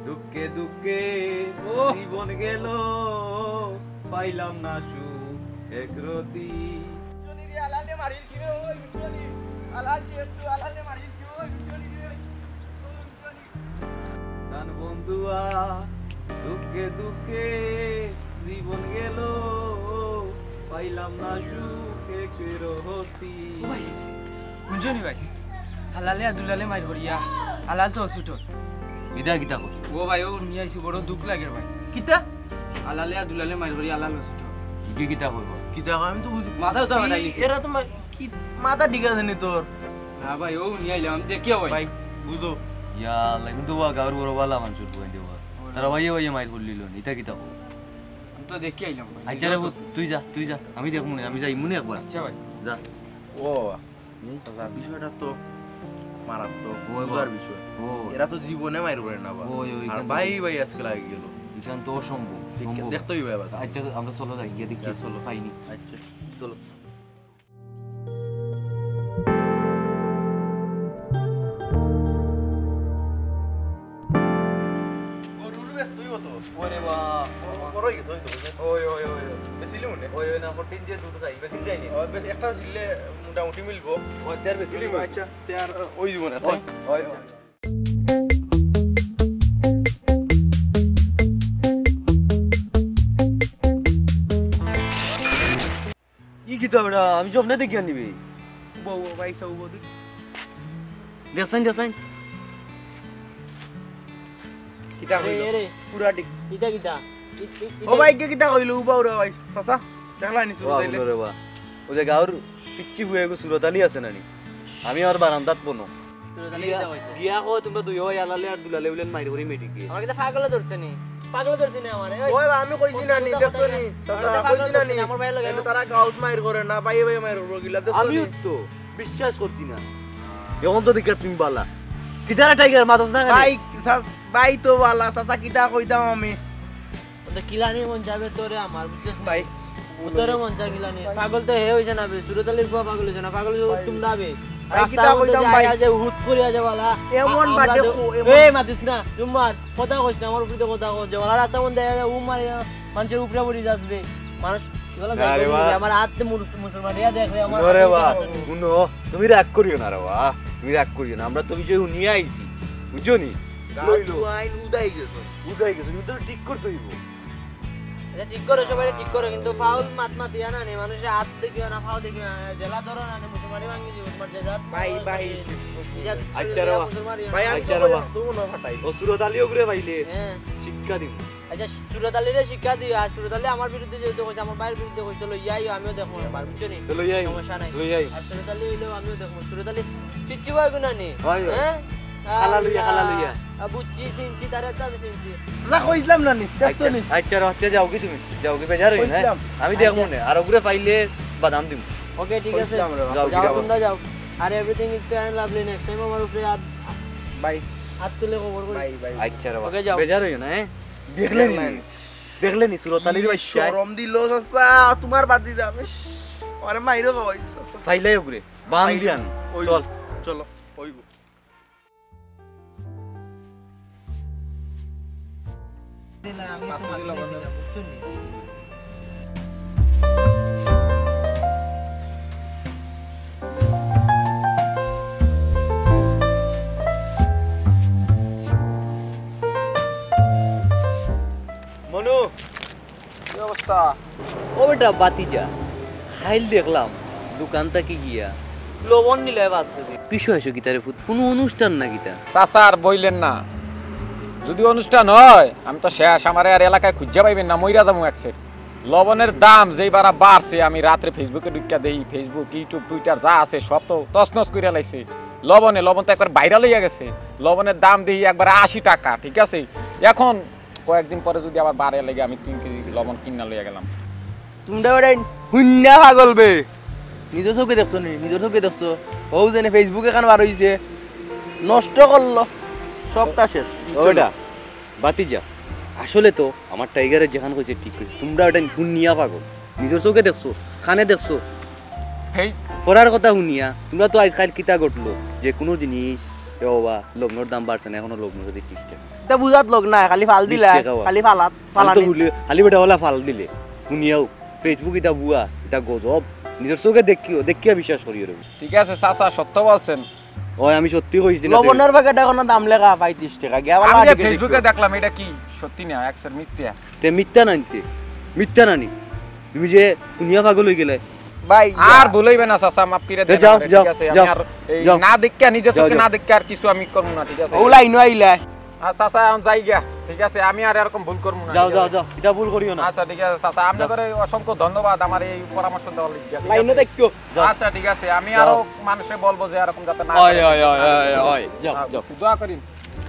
দুঃখে দুঃখে জীবন গেল পাইলাম না সুখ একরতি বন্ধুয়া দুঃখে দুঃখে জীবন গেল পাইলাম না সুখ একরতি বুঝনি ভাই হালালে আর দুলালে মাইর হরিয়া হালাল তো অসুট ইদা কিতা কই ও ভাই ও নিয়ে আইছি বড় দুঃখ লাগে ভাই কিতা হালালে আর দুলালে মাইর হরিয়া হালাল অসুট কি কিতা কইব কিতা আমি তো বুঝি মাথা তো বাড়াইলিছি এরা তো কি মাথা ডিগা জানি তোর না ভাই ও নিয়ে আইলাম দেখিও ভাই বুঝো ইয়া লাইন তো গাওর বড় বালা মানসুর কই দেবা তারা ভাইয়ে ভাইয়ে মাইর করলিল ইতা কিতা কই আমি তো দেখি আইলাম ভাই আচ্ছা রে তুই যা আমি দেখব না আমি যাই মনে একবার আচ্ছা ভাই যা ও দাদা বিষয়টা তো মারাত্মক বুঝার বিষয় এরা তো জীবনে মাইর করে না আর ভাই ভাই আজকে লাগে গেল ইখান তো অসম্ভব দেখতেই ভাই আচ্ছা আমরা চলো যাই গিয়ে দেখি চলো পাইনি আচ্ছা চলো ওরে বা বড়ই গেছে ওই বেশিলে মনে ওই না ফটিন যে দুটো যাই বেশি যাই না একটা জিলে মোটামুটি মিলবো ওই তার বেশি আচ্ছা তার ওই জীবনে ওই ই কি তো বড় আমি স্বপ্নে দেখি আনিবি বউ ভাই সব বউ দেখাইন কিতা কইলো পুরা ঠিক কিতা ও ভাই কিতা কইলো বাউরা ভাই চাচা দেখলা নি শুরু দিলে রে বা ও যে গাওর পিচ্চি বুয়ে গো সুরতালি আছে নানি আমি আর বারান্দাত পনো সুরতালি কিতা হইছে গিয়া কো তোমরা দুই হয় আলালে আর দুলালে বলেন মাইর করি মেডিকে আমার কিতা পাগল ধরছে নি আমারে ওই আমি কইছি না নি দেখছো নি চাচা কইছি না নি আমার ভাই লাগে তারা গাউত মাইর করে না ভাই ভাই মাইর করে গিলা দেখছো আমি তো বিশ্বাস করছি না এখন তো দেখে তুমি বালা কিদারা টাইগার মাদস না ভাই তো বালা চাচা কিতা কইতাম আমি ওটা কিলানি মন যাবে তোরে আমার বুঝছিস ভাই তোরে মন যা কিলানি পাগল তো হে হইছে না বে সুরতালির বুয়া পাগল হইছে না পাগল তুমি নাবে ভাই কিতা কইতাম ভাই আজ হুট করে আজ বালা এমন বাদে এই মাতিস না তোমার কথা কইছ না আমার উপরে কথা কইছ বালা রাস্তা মন দেয়া উমার মানুষের উপরে পড়ি যাবে মানুষ আমার হাতে মুসলমানিয়া দেখলে আমার ওরে বাবা শুনো তুমি রাগ করিও না রে বাবা তুমি রাগ করিও না আমরা তো বিষয় নিয়ে আইছি বুঝছো নি আইন উদাই গেছো তুমি তো ঠিক করতে হইব এটা ঠিক করে সবাই ঠিক করে কিন্তু ফাউল মাতিয়া না মানুষের হাত দেখিও না ফাউল দেখিও না জেলা ধরো না মুসলমানি ভাঙি দিব তোমার জেজাত ভাই আচ্ছা রে ভাই আমি আচ্ছা রে শুনো ফাটাই ও সুরতালি ওগরে ভাইলে শিক্ষা দিব আচ্ছা সুরতালিরে শিক্ষা দিও আর সুরতালি আমার বিরুদ্ধে যেহেতু কইছে আমার ভাইয়ের বিরুদ্ধে কইছে লইয়াই আমিও দেখো পার বুঝছো নি লইয়াই সমস্যা নাই লইয়াই আর সুরতালি হইলো আমিও দেখো সুরতালি কিচ্ছু হয় গুনা নি হ্যাঁ খালা লইয়া বুঝছি সিনছি তার একটা আমি সিনছি চাচা কইলাম না নি দেখছো নি আচ্ছা রাতে যাও কি তুমি যাও কি বেজার হই না আমি দেখমু না আর ওগরে পাইলে বাদাম দিমু ওকে ঠিক আছে যাও তোমরা যাও আর everything is fair and lovely next time আমার উপরে ভাই হাত তুলে খবর করি ভাই আচ্ছা রে ওকে যাও বেজার হই না দেখলেনি সুরতালির ভাই শরম দিলো চাচা তোমার বাদি যাবে আরে মাইরো কই চাচা পাইলাই ওগরে বাম দিয়ান চল চলো ওই আমি তো একটা বাতিজা খাইল দেখলাম দোকানটা কি গিয়া লবণ নিলে বাঁচতে পিছু আসো গীতারে ফুট কোনো অনুষ্ঠান না গীতা চাচা আর বইলেন না যদি অনুষ্ঠান হয় আমি তো শেষ আমার আর এলাকায় খুঁজে পাইবেন না মইরা যাবো একসের লবণের দাম যেই বারা বাড়ছে আমি রাত্রে ফেসবুকে ঢুকিয়া দেই ফেসবুক ইউটিউব টুইটার যা আছে সব তো তছনছ করে লাইছে লবণ তো একবার ভাইরাল হইয়া গেছে লবণের দাম দিই একবার 80 টাকা ঠিক আছে এখন কয়েকদিন পরে যদি আবার বাড়ে লেগে আমি 3 কেজি লবণ কিনা লইয়া গেলাম তোমরা ওটা হুন্না পাগল বে নিজের চোখে দেখছো নি নিজের চোখে দেখছো ও জানে ফেসবুকে কেন বার হইছে নষ্ট করলো সবটা শেষ ওটা বাতিজা আসলে তো আমার টাইগারের যেখান হয়েছে ঠিক হয়েছে তোমরা ওটা হুনিয়া পাগল নিজের চোখে দেখছো কানে দেখছো হেই করার কথা শুনিয়া তোমরা তো আজকাল কিতা ঘটলো যে কোনো জিনিস বাবা লগ্নর দাম বাড়ছে না এখনো লগ্ন যদি কিস্তে তা বুঝাত লোক না খালি ফাল দিলা খালি ফালাত ফালানি খালি বেটা হলা ফাল দিলে শুনিয়াও ফেসবুক এটা বুয়া এটা গজব নিজের চোখে দেখিয়া বিশ্বাস করিও রে ঠিক আছে চাচা সত্য বলছেন ওই আমি সত্যি কইছি লবণের প্যাকেটে কোনো দাম লেখা 35 টাকা গিয়া আমি যে ফেসবুকে দেখলাম এটা কি সত্যি না একসের মিথ্যা তে মিথ্যা নানি তুমি যে শুনিয়া পাগল হই গেলে ভাই আর ভুলইবে না চাচা মাফ করে দেন যাও, আমারে, ঠিক আছে আমি যাও, আর এই যাও। না দেখিয়া নিজে চোখে যাও। না দেখিয়া আর কিছু আমি করব না ঠিক আছে ও লাইন আইলা আচ্ছা চাচা এখন যাই গিয়া ঠিক আছে আমি আর এরকম ভুল করব না যাও ঠিক যাও আছে? যাও এটা ভুল করিও না আচ্ছা ঠিক আছে চাচা আপনাদের অসংখ্য ধন্যবাদ আমার এই পরামর্শ দেওয়ার লাগি ঠিক লাইনে আছে? দেখো আচ্ছা ঠিক আছে আমি যাও। আরো মানুষে বলবো যে এরকম যাতে না ওই করে। ওই ওই ওই ওই যাও যাও দোয়া করিন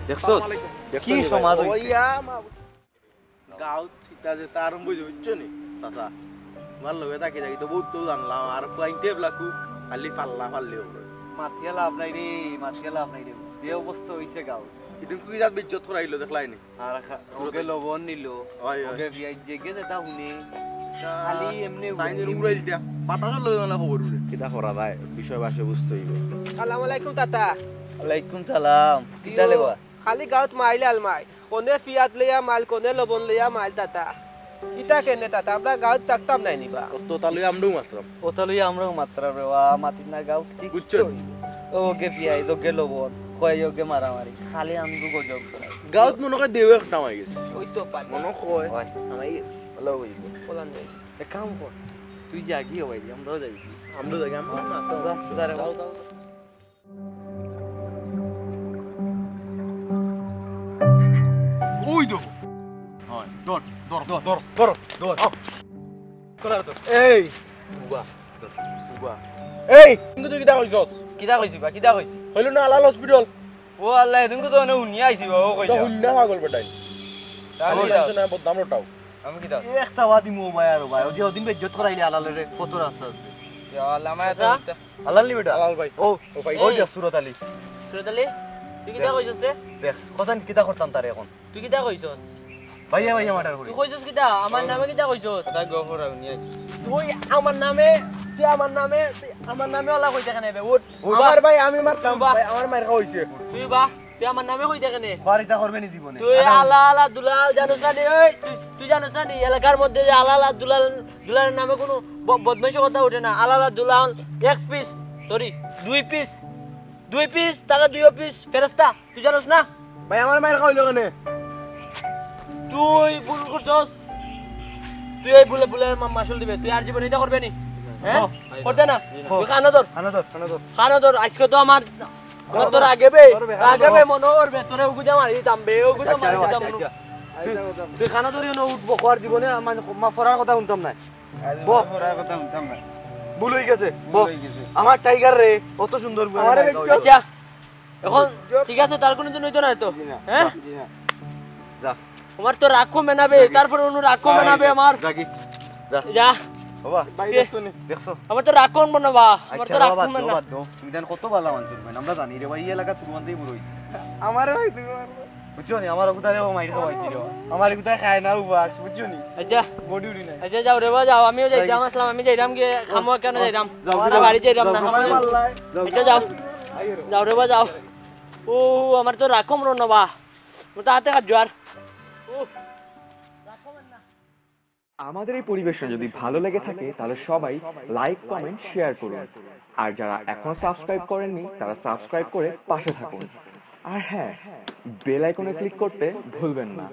দেখছো আসসালামু আলাইকুম। কি সমাজ হইছে ওইয়া গাও ছিটা যে তার বুঝ হচ্ছে নি চাচা ভাল লগে তাকি যাই তো বহুত তো জানলাম আর ফ্লাইং টেপ লাকু খালি ফাল্লা ফাললে হবে মাতিয়া লাভ নাই রে মাতিয়া লাভ নাই রে যে অবস্থা হইছে গাও ইদিন কুই জাত বিজ্জত করাইলো দেখলাই নি আর ওকে লবণ নিল ওই ওকে ভিআই জেগে যেটা শুনে খালি এমনি সাইনের উড়াই দিতা পাতা লগে না খবর উড়ে কিটা করা যায় বিষয় বাসে বুঝতে হইব আসসালামু আলাইকুম তাতা ওয়ালাইকুম সালাম কিটা লেবা খালি গাঁৱত মাইলে আলমাই কোনে পিয়াজ লইয়া মাইল কোনে লবণ লইয়া মাইল তাতা ইটা কেনে তাতা আমরা গাঁৱত তাকতাম নাই নিবা তো তালুই আমডু মাত্রাম ওটা লই আমরাও মাত্রা রে মাটির না গাও ঠিক বুঝছো ওকে পিআই ওকে লবণ কয় ওকে মারামারি খালি আমগো গজব করাই গাঁৱত মনে কয় দেউ একটা মাই গেছে ওই তো পাত মনে কয় ওই আমাই গেছে ভালো হইব বলান যাই এক কাম কর তুই যা গিয়ে ভাই আমরাও যাই আমডু জায়গা আমরা না যাও যাও ওই দেখো হয় দর দর দর দর দর দর করার তো এই উবা উবা এই কিন্তু তুই কিটা কইছস কিটা কইছি বা কিটা কইছি হইলো না আলাল হসপিটাল ও আল্লাহ এদিন তো না উনি আইছি ও তো কইতা হুন্না পাগল বেটাই তাহলে আমি জানছ না বদনাম রটাও আমি কিটা একটা বাদি মো ভাই আর ভাই ওই দিন বেজ্জত করাইলে আলালের কত রাস্তা আছে ইয়া আল্লাহ মায়া তো আলালি বেটা আলাল ভাই ও ও ভাই ও যে সুরত আলী সুরতালি তুই কিটা কইছস রে দেখ কসান কিতা করতাম তারে এখন তুই কিটা কইছস ভাইয়া ভাইয়া মাটার করি তুই কইছস কিটা আমার নামে কিটা কইছস তা গফর উনি আইছি তুই আমার নামে ওলা কইতা কেনে বে উঠ আমার ভাই আমি মারতাম বাহ। ভাই আমার মার খাওয়াইছে তুই বা তুই আমার নামে কইতা কেনে ফারিতা করবে নি জীবনে তুই আলা আলা দুলাল জানোস না নি ওই তুই জানোস না নি এলাকার মধ্যে যে আলা আলা দুলালের নামে কোনো বদমাইশি কথা ওঠে না আলা আলা দুলাল এক পিস সরি দুই পিস তারা দুই পিস ফেরেশতা তুই জানোস না ভাই আমার মার খাওয়াইলো কেন তুই ভুল করছস তুই এই ভুলে মাসুল দিবে তুই আর জীবনে এটা করবে নি হ্যাঁ করতে না তুই খানা ধর আজকে তো আমার তোর আগে বে মনে করবে তোরে উগুজা মারি তামবে উগুজা মারি দিতাম তুই খানা ধরিও না উঠবো কোয়ার জীবনে মানে মা ফরার কথা শুনতাম না ভুল হয়ে গেছে আমার টাইগার রে কত সুন্দর আচ্ছা এখন ঠিক আছে তার কোনো দিন হইতো না তো হ্যাঁ যা আমার তো রাখো মেনাবে তারপরে অন্য রাখো মেনাবে আমার জাগি যা যা বাবা ভাই সে- দেখছো নি দেখছো আমার তো রাখো না আমার তো রাখো না তুমি দেন কত ভালো মানুষ আমরা জানি রে ভাই এই এলাকা তুরবান্তেই বড় হইছে আমারে ভাই তুমি বুঝছো নি আমার ওগুতারে ও মাইর খাওয়াইছি রে আমার এগুতা খায় না উবাস বুঝছো নি আচ্ছা বডি উড়ি নাই আচ্ছা যাও রে বা যাও আমিও যাইতাম আসলাম আমি যাইতাম গিয়ে খামো কেন যাইতাম আমার বাড়ি যাইতাম না খামো আচ্ছা যাও যাও রে বা যাও ও আমার তো রাখো না বা ও তো হাতে কাজ আর আমাদের এই পরিবেশনা যদি ভালো লেগে থাকে তাহলে সবাই লাইক কমেন্ট শেয়ার করুন আর যারা এখনো সাবস্ক্রাইব করেননি তারা সাবস্ক্রাইব করে পাশে থাকুন আর হ্যাঁ বেল আইকনে ক্লিক করতে ভুলবেন না